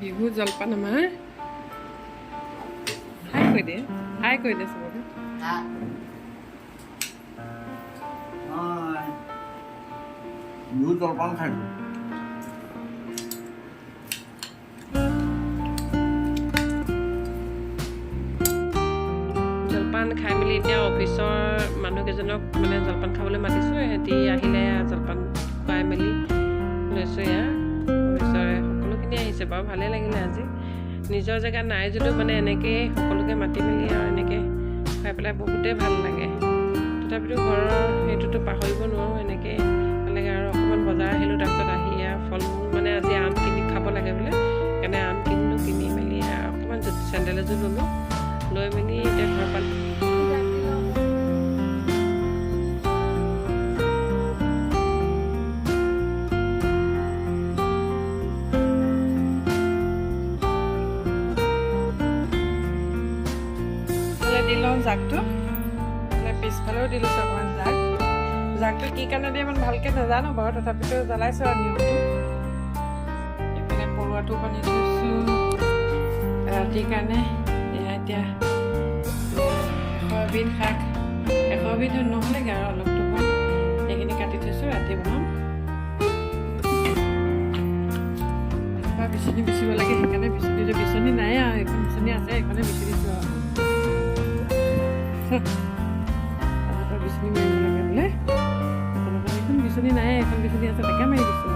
বিহু জলপান আমাৰ হাই কৈ দে চবকে বিহু জলপান খাইছোঁ। জলপান খাই মেলি এতিয়া অফিচৰ মানুহকেইজনক মানে জলপান খাবলৈ মাতিছোঁ। সিহঁতি আহিলে জলপান খুৱাই মেলি লৈছোঁ। এয়া অফিচৰে সকলোখিনি আহিছে বাৰু, ভালেই লাগিলে আজি। নিজৰ জেগাত নাই যদিও মানে এনেকৈ সকলোকে মাতি মেলি আৰু এনেকৈ খাই পেলাই বহুতেই ভাল লাগে। তথাপিতো ঘৰৰ সেইটোতো পাহৰিব নোৱাৰোঁ, এনেকৈ ভাল লাগে। আৰু অকণমান বজাৰ আহিলোঁ, তাৰপিছত আহি ফল মূল মানে আজি আম কিনি খাব লাগে বোলে, সেইকাৰণে আম কিনিলোঁ। কিনি মেলি অকণমান চেণ্ডেল এযোৰ ল'লোঁ, লৈ মেলি এতিয়া ঘৰ পালোঁ। দি লওঁ জাকটো, পিছফালেও দি লৈছোঁ অকণমান জাকটো কি কাৰণে দিয়ে ইমান ভালকৈ নাজানো বাৰু, তথাপিতো জ্বলাইছোঁ আৰু নিয়মটো। এইপিনে পৰুৱাটো বান্ধি থৈছোঁ ৰাতিৰ কাৰণে। এতিয়া 100 শাক, 100 নহ'লেগৈ আৰু অলপটো হ'ল, সেইখিনি কাটি থৈছোঁ, ৰাতি বনাম। বিচনী বিচিব লাগে, সেইকাৰণে বিচনী নাই আৰু এখন বিচনী আছে, সেইকাৰণে বিচি দিছোঁ আৰু বিচনী মাৰিব লাগে বোলে। এখন বিচনী নাই, এখন বিচনী আছে, তাকে মাৰি দিছোঁ।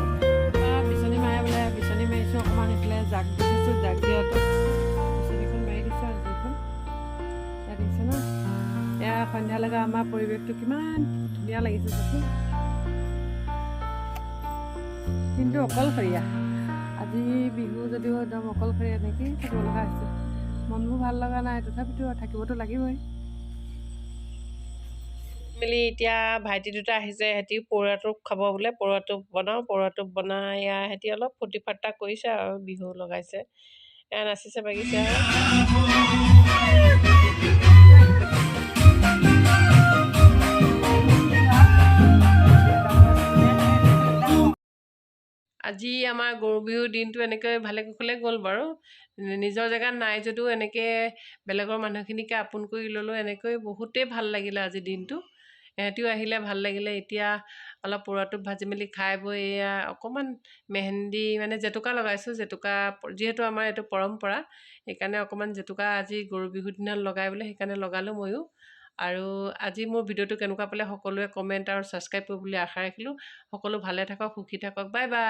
বিচনী মাৰে বোলে, বিচনী মাৰিছোঁ অকণমান। এইফালে জাক দি দিছোঁ, জাক দিয়াটো বিচনীখন মাৰি দিছোঁ আৰু যিখন এয়া দিছোঁ ন। এয়া সন্ধিয়ালৈকে আমাৰ পৰিৱেশটো কিমান ধুনীয়া লাগিছে চাচোন। কিন্তু অকলশৰীয়া আজি বিহু যদিও একদম অকলশৰীয়া এনেকেই থাকিব লগা হৈছে। মনবোৰ ভাল লগা নাই, তথাপিতো থাকিবতো লাগিবই। মেলি এতিয়া ভাইটি দুটা আহিছে, সিহঁতি পৰুৱাটো খাব বোলে। পৰুৱাটো বনাওঁ, পৰুৱাটো বনাই সিহঁতি অলপ ফূৰ্তি ফাৰ্তা কৰিছে আৰু বিহু লগাইছে, এয়া নাচিছে বাগিছে। আজি আমাৰ গৰু বিহুৰ দিনটো এনেকৈ ভালে কুশলে গ'ল বাৰু। নিজৰ জেগাত নাই যদিও এনেকৈ বেলেগৰ মানুহখিনিকে আপোন কৰি ল'লোঁ, এনেকৈ বহুতেই ভাল লাগিলে আজি দিনটো। সিহঁতিও আহিলে, ভাল লাগিলে। এতিয়া অলপ পৰুৱাটো ভাজি মেলি খাই বৈ এয়া অকণমান মেহেন্দি মানে জেতুকা লগাইছোঁ। জেতুকা যিহেতু আমাৰ এইটো পৰম্পৰা, সেইকাৰণে অকণমান জেতুকা আজি গৰু বিহুৰ দিনত লগাই বোলে, সেইকাৰণে লগালোঁ ময়ো। আৰু আজি মোৰ ভিডিঅ'টো কেনেকুৱা পালে সকলোৱে কমেণ্ট আৰু ছাবস্ক্ৰাইব কৰিব বুলি আশা ৰাখিলোঁ। সকলো ভালে থাকক, সুখী থাকক, বাই বাই।